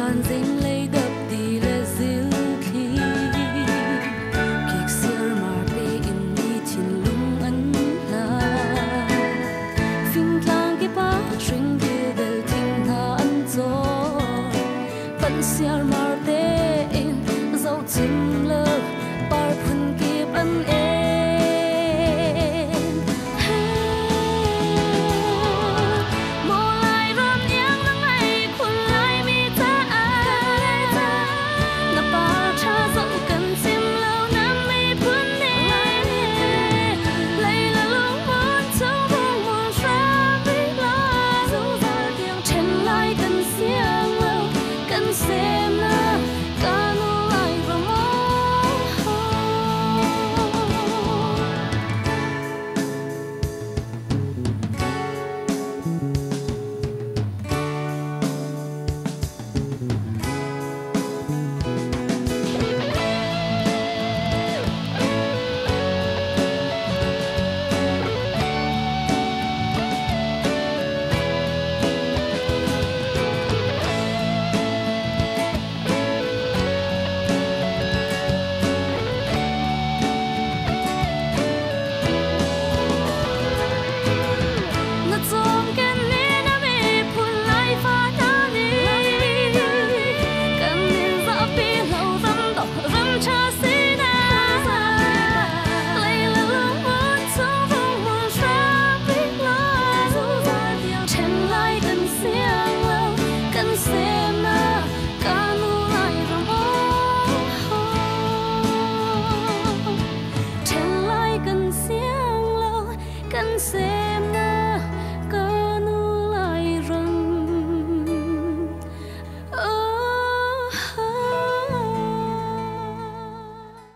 can ding lấy đập đi lệ dịu khi kiệt xưa mà tê in đi trên lung ấn na phim thang cái bát xuyên đi đời tình na ân gió vẫn xưa mà tê in dấu chân lơ bar thân kịp ân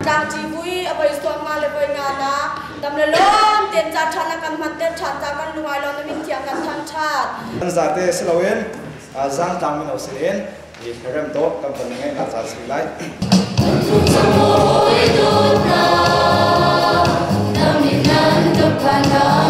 Đang chỉ vui ở bên xuân mà lại với ngàn á, đâm lên lớn tiền giá chăn là cầm mặt tiền chăn giá cầm nuôi lo nó mình thiang cầm thằng chăn. Giá thế sẽ lâu hơn, giang tăng mình ở sẽ lên, thì phải làm tốt cầm phần ngay là giá sẽ lại. Nada,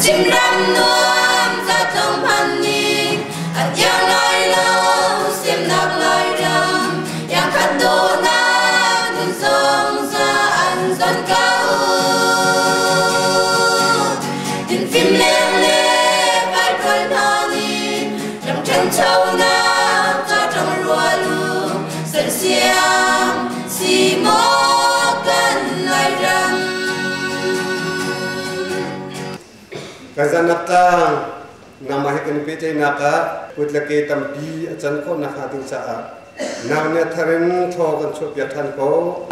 chim ram nuông ra trong pan ni anh yang lai lâu xiêm nạc lai răng yang khát đô na đun sông ra anh dân cao tin phim lên lên vai quên hà ni trong chân châu na ra trong rùa lu sân xiêm xì mô cần lai răng Kazan naka nama hekan pete naka putlake tampi achan ko nakha ting sa navne tharin thogan chopya than ko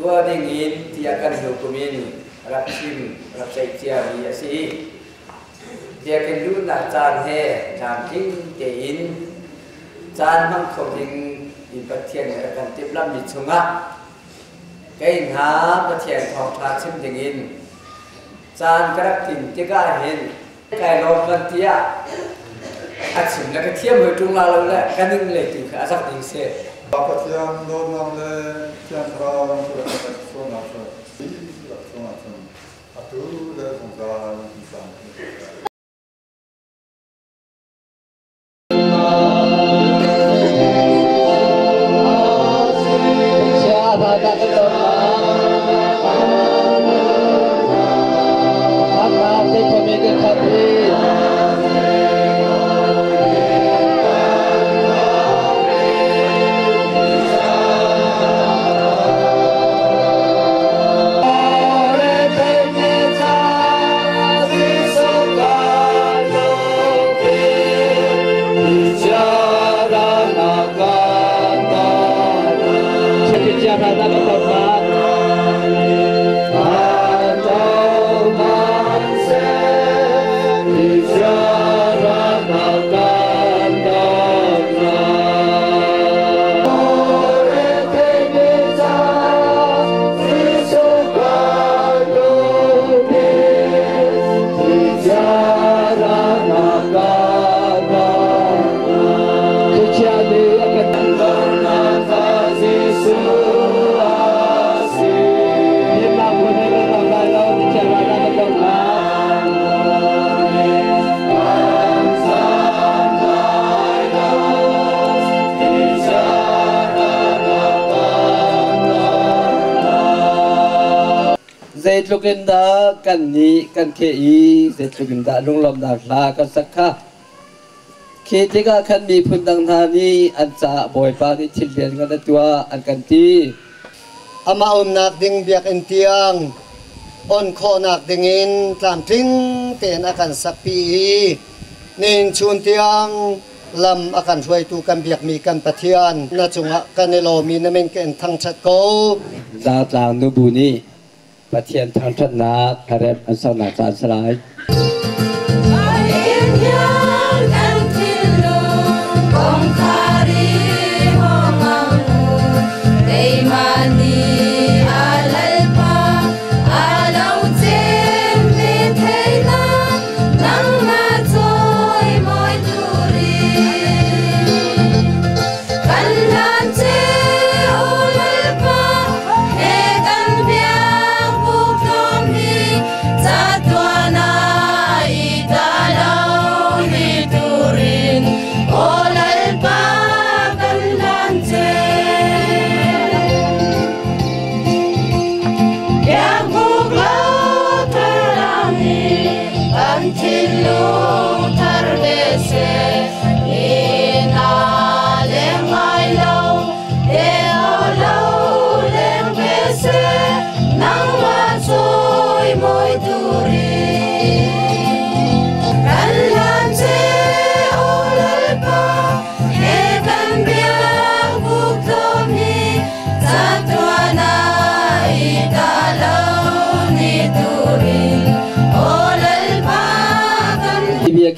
tua dingin tiakan hukumin rapsim rapsai cia biasi dia kendu nak can he nam ting tein can mang khom ding in pathian akan tiplam ni chunga kain ha pathian thong tha sim dingin can karak tin tiga hen kai lo kan tia achim la ka thiam hoi tung la lo la kaning le tu kha sak ding se Pathian do nam le tian tra ram tu la so na so atu le song sa san dệt lukin da kan ni kan ke i dệt lukin da lung lom da la kan sakha ke tiga kan mi phun dang tha ni an cha boy pa ni thil lian kan tua an kan ti ama nak ding biak en tiang on kho nak ding in tlam ting ten akan sapi nin chun tiang lam akan huai tu kan biak mi kan pathian na chunga kan elo mi na men ken thang chat ko za tlang nu bu ni pathian thang chat na kharep an sa na cha salai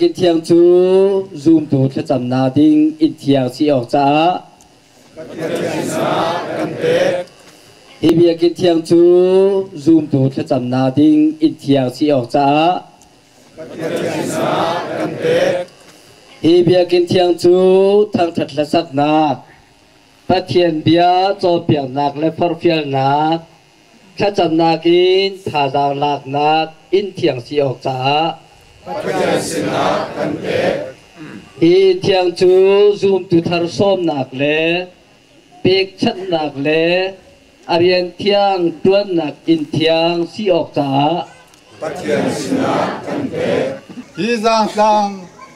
กินเที่ยงจูzoom ตูถ้าจำนาดิ้งอินเที่ยงสีออกจ้าฮีเบียกินเที่ยงจู zoom ตูถ้าจำนาดิ้งอินเที่ยงสีออกจ้าฮีเบียกินเที่ยงจูทางถัดละสักนาปะเทียนเบียโจเปียงนักและฟอร์เฟียลนักถ้าจำนากินทาดาวหลักนักอินเที่ยงสีออกจ้าอีเทียงจูซูมตุทารุส้มหนักเลยเปีกชัดหนักเลยอารียนเทียงต้วนหนักอินเทียงสีออกจ้าฮีจางจัง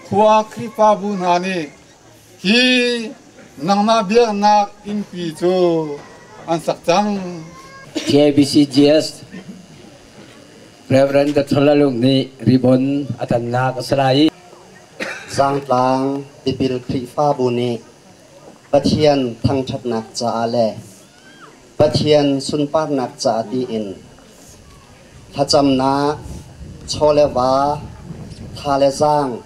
ขวาคริปาบุญานีฮีนังนาเบียนักอินปีจูอันสักจัง JBCGS Reverend Thalalung ni ribon atan nak salai sang tlang tipil krifa buni pathian thang that nak cha ale pathian sunpar nak cha ti in thacham na chole wa thale jang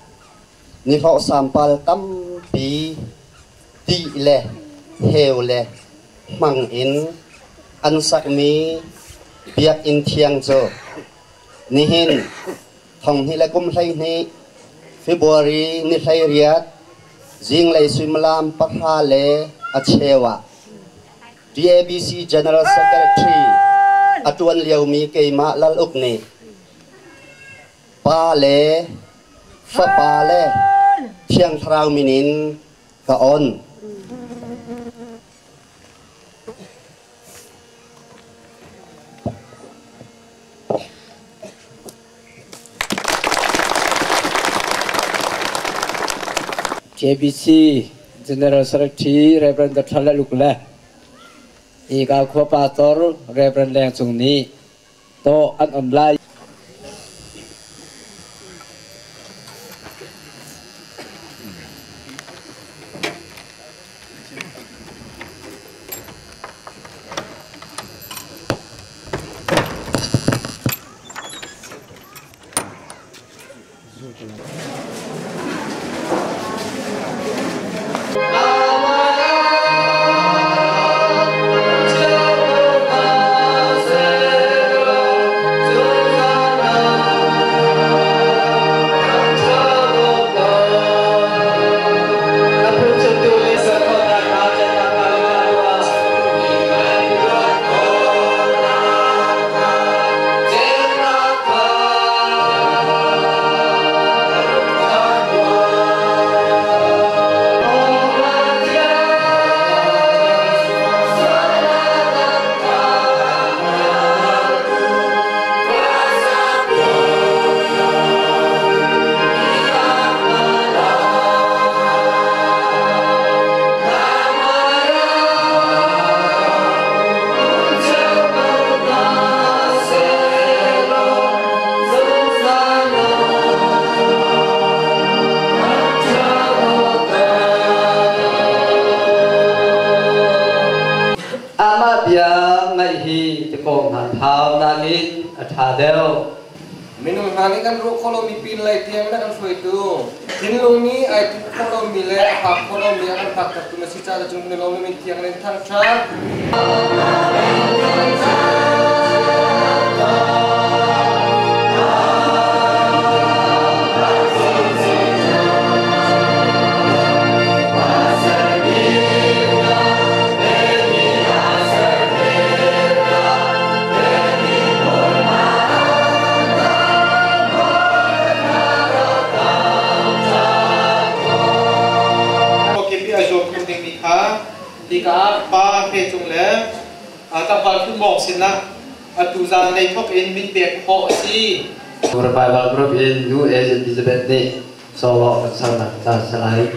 ni ho sampal tam pi ti le heu le mang in an sak mi biak in thiang cho nihin thong hi la kum hlai ni February ni hlai riat jing lai swimlam pakha le achewa DABC General Secretary atuan liaumi keima laluk ni pa le fa pa le thiang thrau minin ka on JBC General Secretary Reverend Thalalung le อีกาขวบปาตอร์เรเบรนแรงสุงนี้โตอันออนไลน์ Jai hi te ko han thao na in a tha deu minung hani kan ro kholo mi pin lai tiang na kan soi tu tin lung ni ai tu kholo mi le phak kholo mi kan phak tak tu si cha chung ni lo mi tiang len thang cha Tika pa phe chung le ta bal khu mok sin na atu za nei thok in min bek ho si Bible group in New Age Elizabeth ni so lo sang na ta salai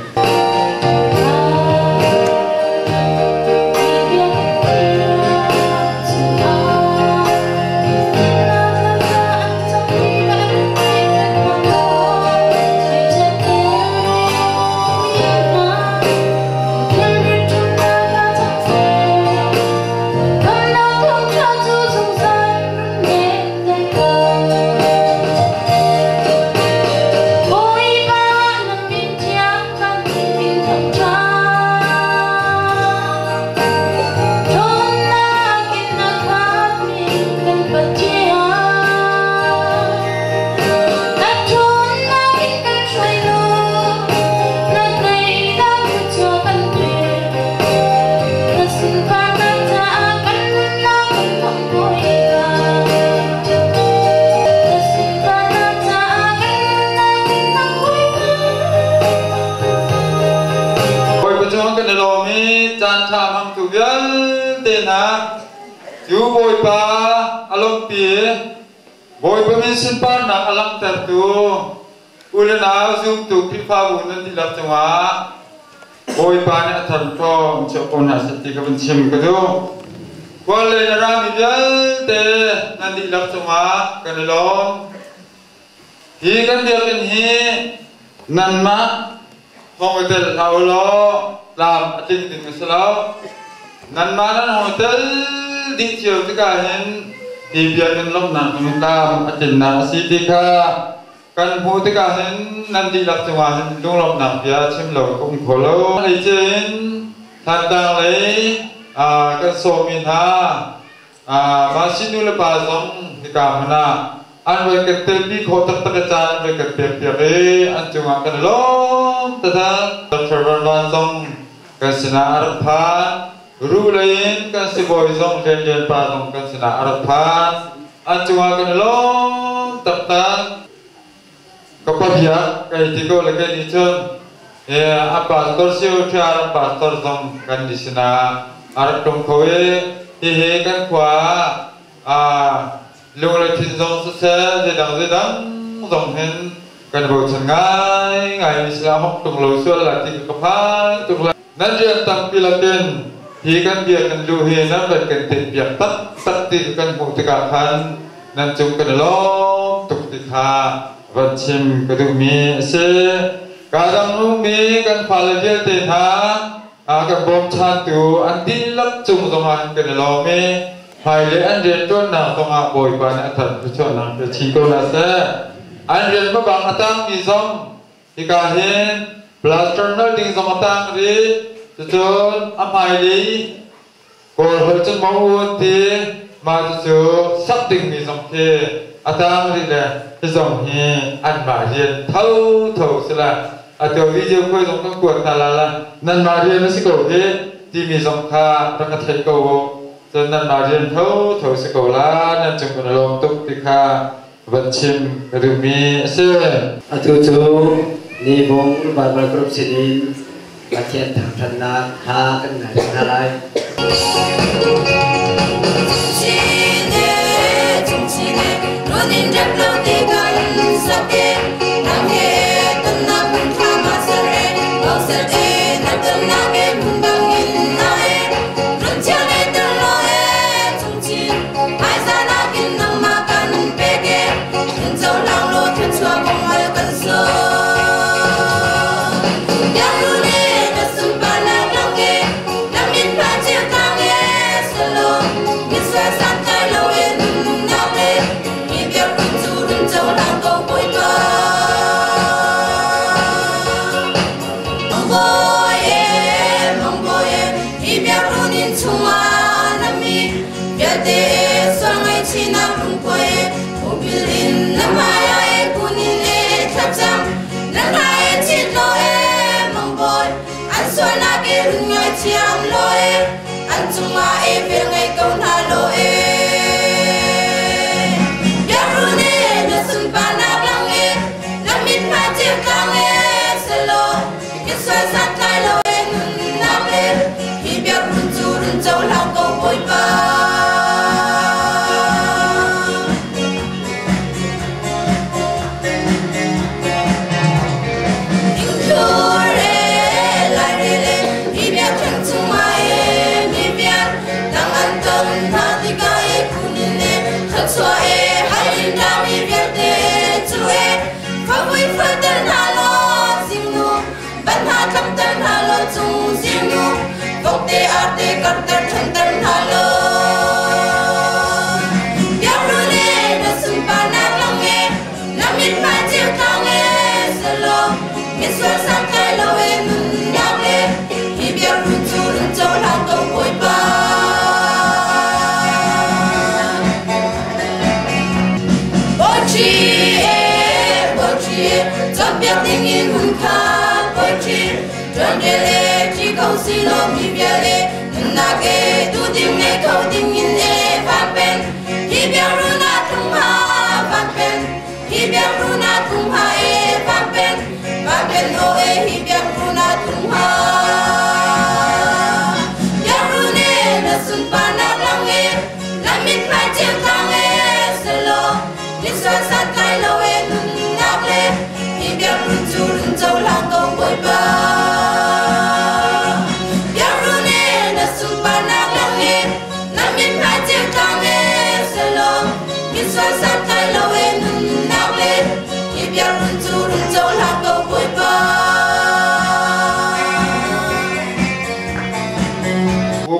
Yu boy pa along pi boy pa min sin pa na alang tar tu ulen a zoom tu kripa bu nan di lap chwa boy pa ne than ko cho kon ha sati ka bin sim ka du kwal le na ra mi yal te nan di lap chwa kan lo hi kan dia kan hi nan ma hotel lo làm tin tin salo nan ma nan hotel đi chiều tất cả những thì việc nhân lúc nào chúng ta chỉnh là si đi kha căn phụ tất cả những nan đi lập trường hòa những lúc lúc nào phía chim lầu cũng khổ lâu lấy trên thành đang lấy cái số miền ha mà xin nuôi là bà giống thì cả mà na anh với cái tên đi khổ tất tất cả với cái việc việc ấy anh chúng ta cần lắm tất cả tất cả đoàn giống cái sinh hoạt pha ru lain kan si boy zong jen pa zong kan sina araphan an chunga kan long tap ta kapabia kai tiko la kai ni chon apa tor siu thar pastor zong kan di sina arap tong khoe he kan kwa lu la thin zong se je dang zong hen kan bo chan ngai islam hok tung lo sual la ti kaphan tung la nan je tam pilaten hi kan biak kan lu he na bet kan tin biak tak tin kan mu tika khan nan chung kan lo tuk ti tha van chim ka du mi se ka dang lu mi kan phal je te tha kan bom chan tu an din lap chung zong an kan lo mi hai le an ren ton na tong a boy pa na than pu chon na pe chi ko na se an ren ba bang atang mi zong tika hen plaster na ding zong atang ri chon amai li ko hol chân mau uốn thì mà chú sắp định mi dòng thì atang ri le dòng hi an ma hiền thâu sẽ là tiểu video khơi dòng các cuộn là nan ma hiền nó sẽ cầu thế thì mi dòng kha nó có thể cầu cho nan ma hiền thâu sẽ cầu là nan chung con lòng túc thì kha vận chim cái đường mi sẽ chú ni bông Bible group xin và trên thằng thần na ha cái này ha lại Yeah. china rung poe mobilin nam hai kunin e thapsam nam hai chit lo e mong boy an so na ke rung ngai chiam lo e an chunga e fel ngai kaun ha lo e yarune na sun pa na lang e namit ma chiam tang e selo ke so sa tai lo e nun na le hi bia run chu run chau lao ko boy pa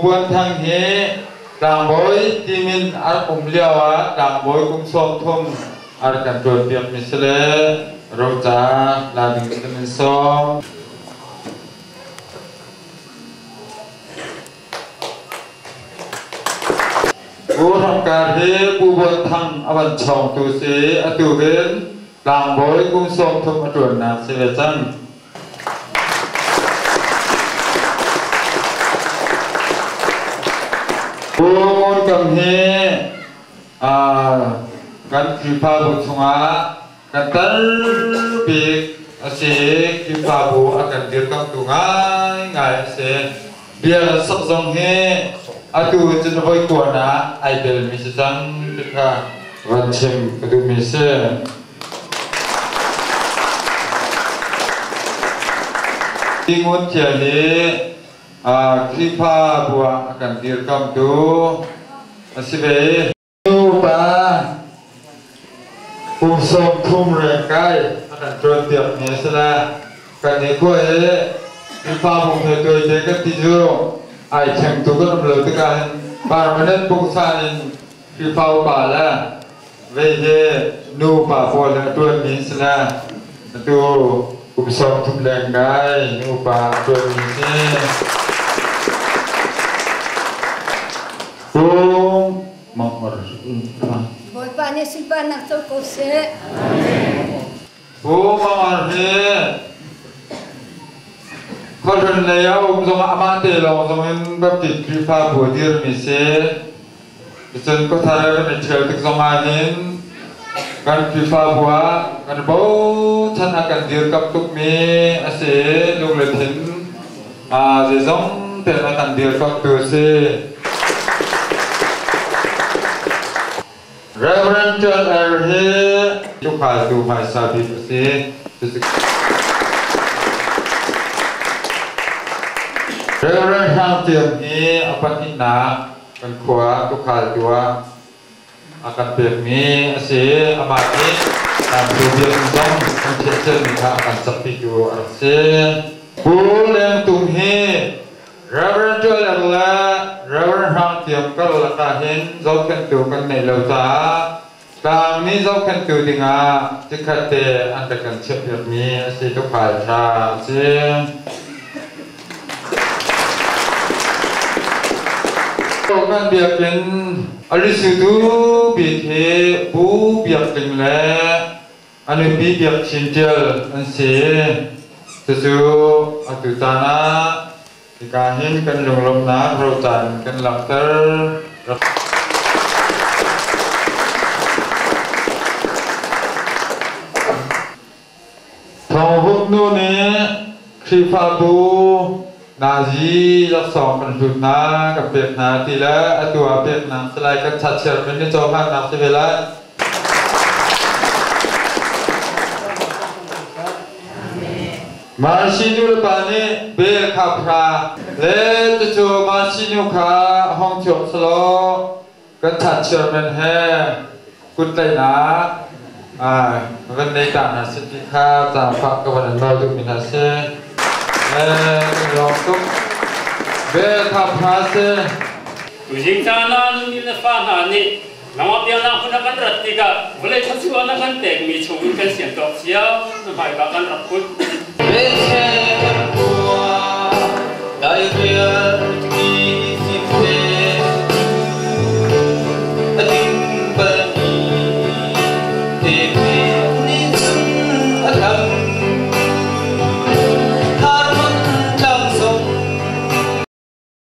buôn thang he đảng bối timin ar kum liawa đảng bối kum som thum ar kan tuan tiap misle roja la ding kan som u tham kar he bu buôn thang awan chong tu se atu ben đảng bối kum som thum atuan na se ve chan Buôn cầm he kan kipa bu chunga kan tar bik ase kipa bu akan dirkam tu ngai ase biar sak zong he atu chen voi ko na ai bel mi se sang ka van chem kadu mi se tingun tia he kipa buah akan direkam tu asibe lupa usum tum rekai akan turun tiap mesra kan ikut kipa buah tu jaga tiju ai ceng tu kan belum tekan permanent pungsan kipa bala veje lupa buah turun mesra tu usum tum rekai lupa turun mesra Mangor. Boy pa ni simpan nak tu kose. Mangor ni. Kalau ni ya, zong amate lo, zong baptit kripa bodir mise. Isen ko thara ni cel tik zong anin. Kan kripa bua, kan bau chan akan dir kap tuk mi ase lung letin. Zong ten akan dir kap tu se. Reverend John are here. You can't do my sabi to see. Reverend Hamtiam ni apa tina kan kuah tu kal dua akan bermi si amati dan tujuan jam mencecil kita akan sepi dua arse. Bulan tumhi Reverend John adalah Reverend Hamtiam kalau lakahin zaukan tu kan nelauta. Kang ni zaukan tu dengar jika te anda kan siap bermi si tu kal sa si. กันเบียกินอลิสุดูบีเทบูเบียกินแล้วอันนี้บีเบียกชินเจลอันเสียจู่ๆอัตุตานะที่การเห็นกันลงลมน้ำเราจันกันหลังเตอร์ทองหุบนู่นนี่ครีฟาบูนาจีรักสองกันสุดนะกับเปียกนาทีแล้วตัวเปียกน้ำสลายกันชัดเจนเป็นที่จอพันน้ำเสียเวลามาชินุลปานีเบลคาพราเลจะโจมาชินุขาห้องจบสโลกันชัดเจนเป็นแห่กุนไตนามันในต่างหาสิทธิค่าต่างฝักกับวันเราดูมินาเซลองตุ้มเบลคาพราเซกุจิงจานาลุนิลฟ้านานีน้องเบียนาคุณกันรัตติกาเวลาชัดชัวร์นักกันแต่มีชงกันเสียงตอกเสียวไม่บากันรับพุทธ